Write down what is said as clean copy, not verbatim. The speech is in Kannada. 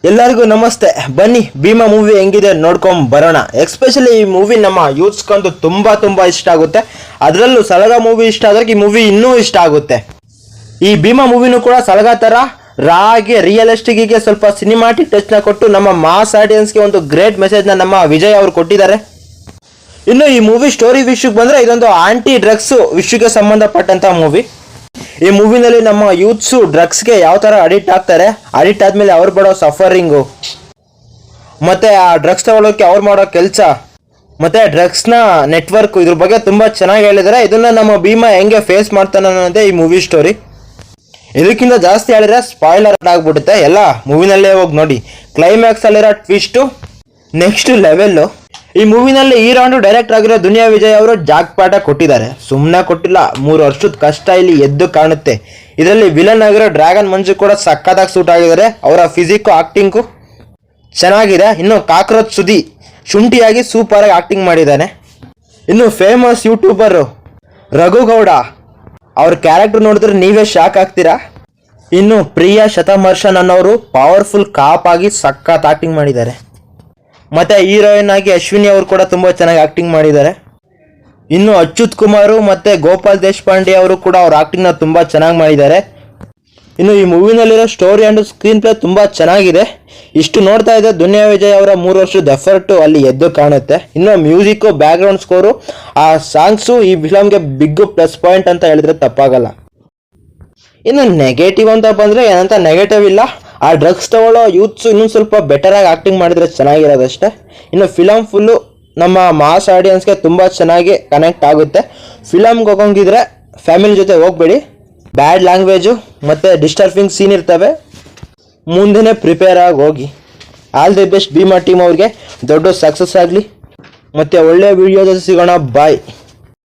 ಎಲ್ಲರಿಗೂ ನಮಸ್ತೆ. ಬನ್ನಿ ಭೀಮಾ ಮೂವಿ ಹೆಂಗಿದೆ ನೋಡ್ಕೊಂಡ್ ಬರೋಣ. ಎಸ್ಪೆಷಲಿ ಈ ಮೂವಿ ನಮ್ಮ ಯೂತ್ಸ್ಗಂತೂ ತುಂಬಾ ಇಷ್ಟ ಆಗುತ್ತೆ. ಅದರಲ್ಲೂ ಸಲಗ ಮೂವಿ ಇಷ್ಟ ಆದ್ರೆ ಈ ಮೂವಿ ಇನ್ನೂ ಇಷ್ಟ ಆಗುತ್ತೆ. ಈ ಭೀಮಾ ಮೂವಿನೂ ಕೂಡ ಸಲಗ ಥರ ರಾಗೆ ರಿಯಲಿಸ್ಟಿಕ್ಗೆ ಸ್ವಲ್ಪ ಸಿನಿಮಾಟಿಕ್ ಟಚ್ನ ಕೊಟ್ಟು ನಮ್ಮ ಮಾಸ್ ಆಡಿಯನ್ಸ್ಗೆ ಒಂದು ಗ್ರೇಟ್ ಮೆಸೇಜ್ನ ನಮ್ಮ ವಿಜಯ್ ಅವರು ಕೊಟ್ಟಿದ್ದಾರೆ. ಇನ್ನು ಈ ಮೂವಿ ಸ್ಟೋರಿ ವಿಷಯಕ್ಕೆ ಬಂದರೆ ಇದೊಂದು ಆಂಟಿ ಡ್ರಗ್ಸ್ ವಿಷಯಕ್ಕೆ ಸಂಬಂಧಪಟ್ಟಂಥ ಮೂವಿ. ಈ ಮೂವಿನಲ್ಲಿ ನಮ್ಮ ಯೂತ್ಸು ಡ್ರಗ್ಸ್ಗೆ ಯಾವ ಥರ ಅಡಿಕ್ಟ್ ಆಗ್ತಾರೆ, ಅಡಿಕ್ಟ್ ಆದಮೇಲೆ ಅವ್ರು ಪಡೋ ಸಫರಿಂಗು, ಮತ್ತು ಆ ಡ್ರಗ್ಸ್ ತಗೊಳ್ಳೋಕ್ಕೆ ಅವ್ರು ಮಾಡೋ ಕೆಲಸ, ಮತ್ತು ಡ್ರಗ್ಸ್ನ ನೆಟ್ವರ್ಕು, ಇದ್ರ ಬಗ್ಗೆ ತುಂಬ ಚೆನ್ನಾಗಿ ಹೇಳಿದ್ದಾರೆ. ಇದನ್ನು ನಮ್ಮ ಭೀಮಾ ಹೆಂಗೆ ಫೇಸ್ ಮಾಡ್ತಾನೆ ಅನ್ನೋದೇ ಈ ಮೂವಿ ಸ್ಟೋರಿ. ಇದಕ್ಕಿಂತ ಜಾಸ್ತಿ ಹೇಳಿದ್ರೆ ಸ್ಪಾಯ್ಲರ್ ಆಗಿಬಿಡುತ್ತೆ. ಎಲ್ಲ ಮೂವಿನಲ್ಲೇ ಹೋಗಿ ನೋಡಿ. ಕ್ಲೈಮ್ಯಾಕ್ಸಲ್ಲಿರೋ ಟ್ವಿಸ್ಟು ನೆಕ್ಸ್ಟ್ ಲೆವೆಲ್ಲು. ಈ ಮೂವಿನಲ್ಲಿ ಹೀರೋ ಅಂಡ್ ಡೈರೆಕ್ಟರ್ ಆಗಿರೋ ದುನಿಯಾ ವಿಜಯ್ ಅವರು ಜಾಕ್ಪಾಟ ಕೊಟ್ಟಿದ್ದಾರೆ. ಸುಮ್ಮನೆ ಕೊಟ್ಟಿಲ್ಲ, 3 ವರ್ಷದ ಕಷ್ಟ ಇಲ್ಲಿ ಎದ್ದು ಕಾಣುತ್ತೆ. ಇದರಲ್ಲಿ ವಿಲನ್ ಆಗಿರೋ ಡ್ರ್ಯಾಗನ್ ಮಂಜು ಕೂಡ ಸಕ್ಕತ್ತಾಗಿ ಸೂಟ್ ಆಗಿದ್ದಾರೆ. ಅವರ ಫಿಸಿಕ್ಕು ಆಕ್ಟಿಂಗು ಚೆನ್ನಾಗಿದೆ. ಇನ್ನು ಕಾಕ್ರೋಚ್ ಸುದಿ ಶುಂಠಿಯಾಗಿ ಸೂಪರಾಗಿ ಆಕ್ಟಿಂಗ್ ಮಾಡಿದ್ದಾನೆ. ಇನ್ನು ಫೇಮಸ್ ಯೂಟ್ಯೂಬರು ರಘುಗೌಡ ಅವ್ರ ಕ್ಯಾರೆಕ್ಟರ್ ನೋಡಿದ್ರೆ ನೀವೇ ಶಾಕ್ ಆಗ್ತೀರಾ. ಇನ್ನು ಪ್ರಿಯಾ ಶತಮರ್ಷನ್ ಅನ್ನೋರು ಪವರ್ಫುಲ್ ಕಾಪ್ ಆಗಿ ಸಕ್ಕತ್ ಆಕ್ಟಿಂಗ್ ಮಾಡಿದ್ದಾರೆ. ಮತ್ತು ಹೀರೋಯಿನ್ ಆಗಿ ಅಶ್ವಿನಿ ಅವರು ಕೂಡ ತುಂಬ ಚೆನ್ನಾಗಿ ಆ್ಯಕ್ಟಿಂಗ್ ಮಾಡಿದ್ದಾರೆ. ಇನ್ನು ಅಚ್ಯುತ್ ಕುಮಾರು ಮತ್ತು ಗೋಪಾಲ್ ದೇಶಪಾಂಡೆ ಅವರು ಕೂಡ ಅವ್ರ ಆ್ಯಕ್ಟಿಂಗ್ನ ತುಂಬ ಚೆನ್ನಾಗಿ ಮಾಡಿದ್ದಾರೆ. ಇನ್ನು ಈ ಮೂವಿನಲ್ಲಿರೋ ಸ್ಟೋರಿ ಆ್ಯಂಡ್ ಸ್ಕ್ರೀನ್ ಪ್ಲೇ ತುಂಬ ಚೆನ್ನಾಗಿದೆ. ಇಷ್ಟು ನೋಡ್ತಾ ಇದ್ದೆ ದುನಿಯಾ ವಿಜಯ್ ಅವರ 3 ವರ್ಷದ ಎಫರ್ಟು ಅಲ್ಲಿ ಎದ್ದು ಕಾಣುತ್ತೆ. ಇನ್ನು ಮ್ಯೂಸಿಕ್ಕು, ಬ್ಯಾಕ್ಗ್ರೌಂಡ್ ಸ್ಕೋರು, ಆ ಸಾಂಗ್ಸು ಈ ಫಿಲಮ್ಗೆ ಬಿಗ್ ಪ್ಲಸ್ ಪಾಯಿಂಟ್ ಅಂತ ಹೇಳಿದ್ರೆ ತಪ್ಪಾಗಲ್ಲ. ಇನ್ನು ನೆಗೆಟಿವ್ ಅಂತ ಬಂದರೆ ಏನಂತ ನೆಗೆಟಿವ್ ಇಲ್ಲ. ಆ ಡ್ರಗ್ಸ್ ತಗೊಳ್ಳೋ ಯೂತ್ಸು ಇನ್ನೂ ಸ್ವಲ್ಪ ಬೆಟರಾಗಿ ಆ್ಯಕ್ಟಿಂಗ್ ಮಾಡಿದರೆ ಚೆನ್ನಾಗಿರೋದಷ್ಟೇ. ಇನ್ನು ಫಿಲಮ್ ಫುಲ್ಲು ನಮ್ಮ ಮಾಸ್ ಆಡಿಯನ್ಸ್ಗೆ ತುಂಬ ಚೆನ್ನಾಗಿ ಕನೆಕ್ಟ್ ಆಗುತ್ತೆ. ಫಿಲಮ್ಗೆ ಹೋಗೋಂಗಿದ್ರೆ ಫ್ಯಾಮಿಲಿ ಜೊತೆ ಹೋಗಬೇಡಿ. ಬ್ಯಾಡ್ ಲ್ಯಾಂಗ್ವೇಜು ಮತ್ತು ಡಿಸ್ಟರ್ಬಿಂಗ್ ಸೀನ್ ಇರ್ತವೆ. ಮುಂದೆನೇ ಪ್ರಿಪೇರ್ ಆಗಿ ಹೋಗಿ. All the best Bheema team ಅವ್ರಿಗೆ. ದೊಡ್ಡ ಸಕ್ಸಸ್ ಆಗಲಿ. ಮತ್ತು ಒಳ್ಳೆಯ ವೀಡಿಯೋದಲ್ಲಿ ಸಿಗೋಣ. ಬಾಯ್.